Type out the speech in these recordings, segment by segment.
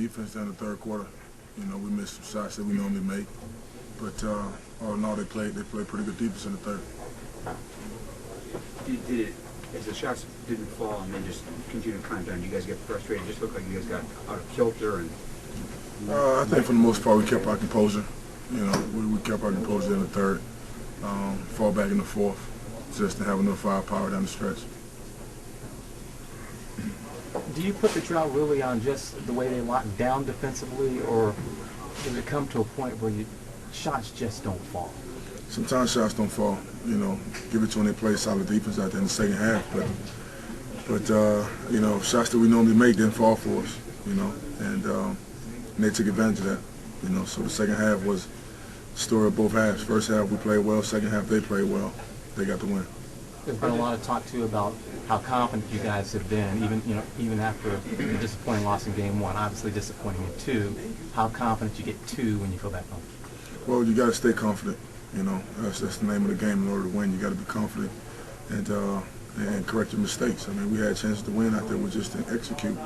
defense in the third quarter. You know, we missed some shots that we normally make, but all in all, they played pretty good defense in the third. As the shots didn't fall and then just continued to climb down, you guys get frustrated? It just looked like you guys got out of kilter. And I think for the most part we kept our composure. You know, we kept our composure in the third. Fall back in the fourth, just to have enough firepower down the stretch. Do you put the drought really on just the way they lock down defensively, or does it come to a point where shots just don't fall? Sometimes shots don't fall. You know, give it to when they play solid defense out there in the second half. But you know, shots that we normally make didn't fall for us. You know, and they took advantage of that. You know, so the second half was the story of both halves. First half we played well. Second half they played well. They got the win. There's been a lot of talk too about how confident you guys have been, even after the disappointing loss in Game 1. Obviously disappointing in 2. How confident you get 2 when you go back home? Well, you got to stay confident. You know, that's the name of the game. In order to win, you got to be confident and correct your mistakes. I mean, we had chances to win out there, we just didn't execute.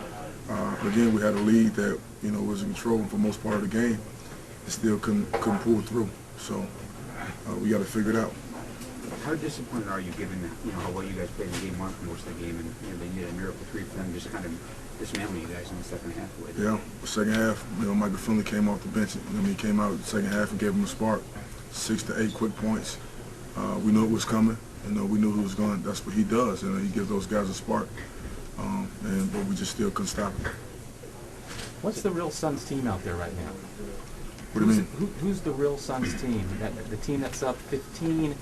Again, we had a lead that was in control for most part of the game, and still couldn't pull through. So we got to figure it out. How disappointed are you, given how well you guys played in Game 1 for most of the game, and they needed a miracle 3 for them, just kind of dismantling you guys in the second half? Yeah, the second half, Michael Finley came off the bench. He came out the second half and gave him a spark. 6 to 8 quick points. We knew it was coming. We knew who was going. That's what he does. He gives those guys a spark. But we just still couldn't stop him. What's the real Suns team out there right now? What do you mean? Who's the real Suns team? The team that's up 15?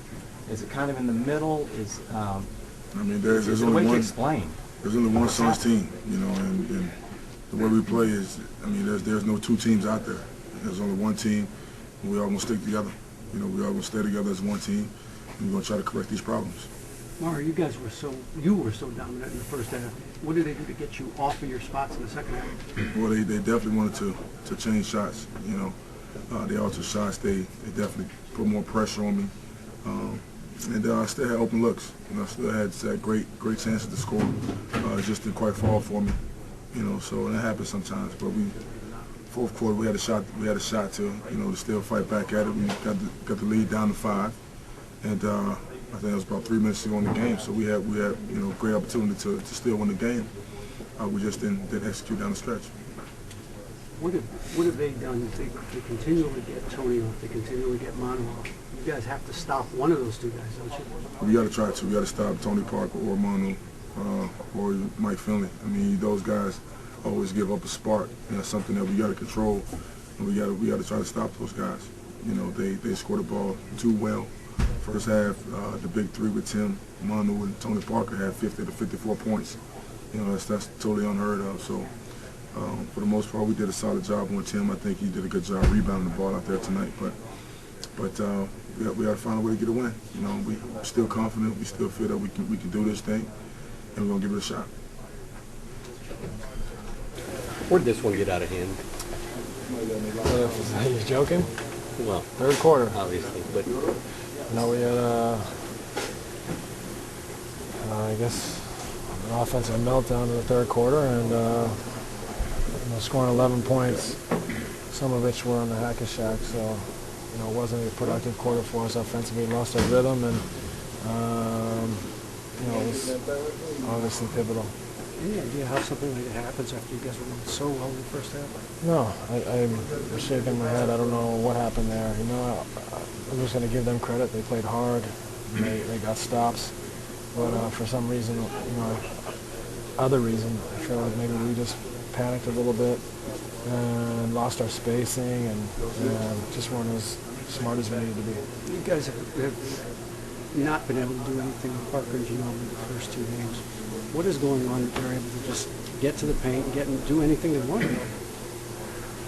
Is it kind of in the middle? There's only one. Explain. There's only one Suns team, and the way we play is, there's no 2 teams out there. There's only one team, and we all gonna stick together. We all gonna stay together as one team, and we're gonna try to correct these problems. Mara, you were so dominant in the first half. What did they do to get you off of your spots in the second half? Well, they definitely wanted to change shots. They altered shots. They definitely put more pressure on me. And I still had open looks. I still had great chances to score. It just didn't quite fall for me. So that happens sometimes. But fourth quarter we had a shot. We had a shot to still fight back at it. We got the lead down to 5, and I think it was about 3 minutes to go in the game. So we had great opportunity to still win the game. We just didn't execute down the stretch. What have they done? They continually get Tony off. They continually get Manu off. You guys have to stop one of those 2 guys, don't you? We got to try to. We got to stop Tony Parker or Manu or Mike Finley. Those guys always give up a spark. That's something that we got to control, and we got to try to stop those guys. They scored the ball too well. First half, the big 3 with Tim, Manu, and Tony Parker had 50 to 54 points. That's totally unheard of. So for the most part, we did a solid job on Tim. I think he did a good job rebounding the ball out there tonight. But we got to find a way to get a win. We're still confident. We still feel that we can do this thing, and we're gonna give it a shot. Where did this one get out of hand? Are you joking? Well, third quarter, obviously, but we had I guess an offensive meltdown in the third quarter, and scoring 11 points, some of which were on the hack and shack. So it wasn't a productive quarter for us offensively. We lost our rhythm, and it was obviously pivotal. Any idea how something like that happens after you guys were doing so well in the first half? No, I'm shaking my head. I don't know what happened there. I'm just going to give them credit. They played hard. They got stops. But for some reason, other reason, I feel like maybe we just panicked a little bit and lost our spacing and just weren't as smart as we needed to be. You guys have not been able to do anything with Parker and Ginobili the first 2 games. What is going on that they're able to just get to the paint, and do anything they want to?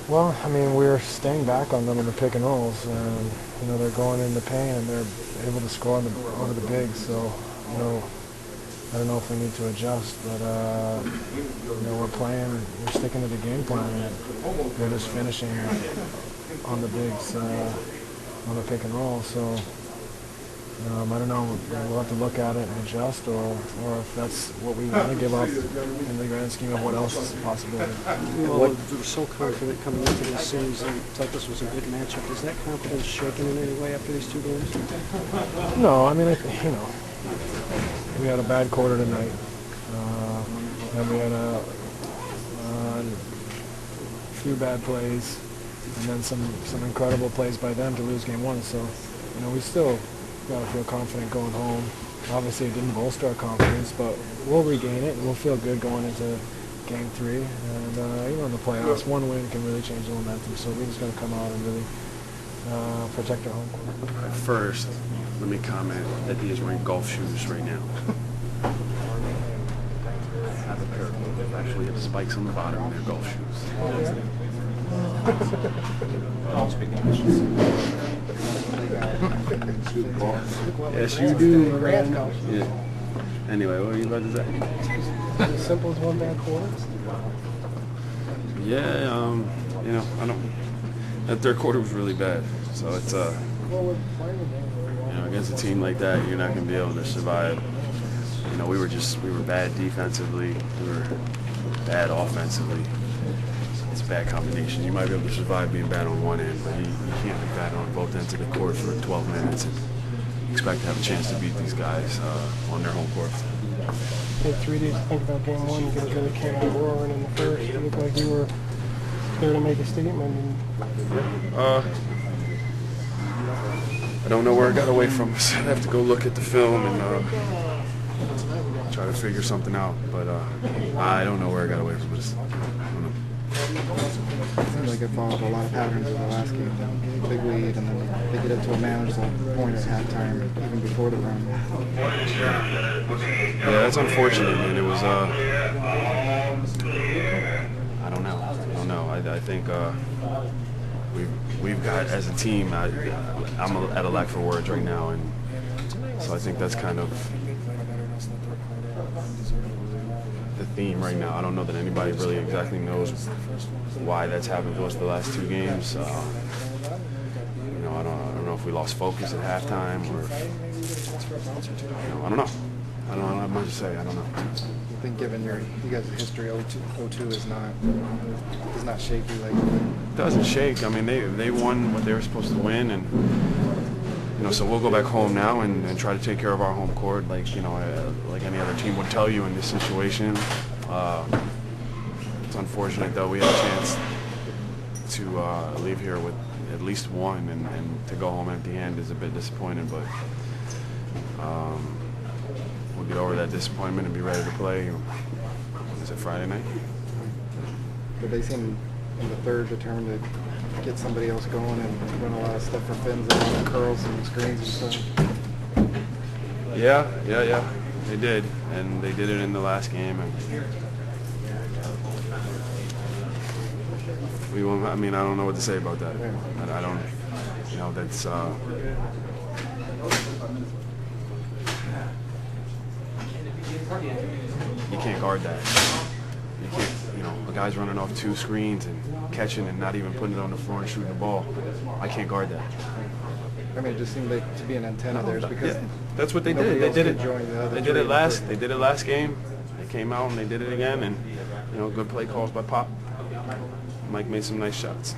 Well, we're staying back on them in the pick and rolls, and they're going in the paint and they're able to score over the bigs. So I don't know if we need to adjust, but we're sticking to the game plan, and they're just finishing on the bigs on the pick and roll. So I don't know. We'll have to look at it and adjust, or if that's what we want to give up in the grand scheme of what else is a possibility. You all were so confident coming into this series and thought this was a good matchup. Is that confidence shaken in any way after these 2 games? No, I mean, we had a bad quarter tonight, and we had a few bad plays, and then some incredible plays by them to lose game 1. So, we still got to feel confident going home. Obviously, it didn't bolster our confidence, but we'll regain it, and we'll feel good going into game 3. And, in the playoffs, 1 win can really change the momentum, so we're just going to come out and really protect our home court. First, let me comment that he is wearing golf shoes right now. I have a pair of them that actually have spikes on the bottom, and they're golf shoes. Yes, you do. Yeah. Anyway, what were you about to say? As simple as 1 bad quarter? Yeah, I don't. That third quarter was really bad, so it's against a team like that, you're not going to be able to survive. We were bad defensively, we were bad offensively. It's a bad combination. You might be able to survive being bad on one end, but you can't be bad on both ends of the court for 12 minutes and expect to have a chance to beat these guys on their home court. Take 3 days to think about game 1. You guys really came out roaring in the first. You looked like you were there to make a statement. I don't know where it got away from us. I'd have to go look at the film and try to figure something out. But I don't know where it got away from us. I don't know. Seems like it followed a lot of patterns in the last game. Big lead, and then they get it to a manageable point at halftime, even before the run. Yeah, that's unfortunate, man. It was, I don't know. I think we've got, as a team, I'm at a lack for words right now, and so I think that's kind of the theme right now. I don't know that anybody really exactly knows why that's happened to us the last 2 games. I don't know if we lost focus at halftime or I don't know. I don't have much to say. I don't know. I think given you guys' history, 0-2 is not shaky like. It doesn't shake. I mean, they won what they were supposed to win, and so we'll go back home now and try to take care of our home court, like like any other team would tell you in this situation. It's unfortunate though. We had a chance to leave here with at least 1, and to go home at the end is a bit disappointing, but we'll get over that disappointment and be ready to play. Is it Friday night? But they seem in the third determined to get somebody else going and run a lot of stuff for Finns and curls and screens and stuff. Yeah. They did, and they did it in the last game. And we won't. I mean, I don't know what to say about that. I don't. That's. You can't guard that. You can't. A guy's running off 2 screens and catching and not even putting it on the floor and shooting the ball. I can't guard that. I mean, it just seemed like to be an antenna there because that's what they did. They did it. They did it last. They did it last game. They came out and they did it again, and good play calls by Pop. Mike made some nice shots.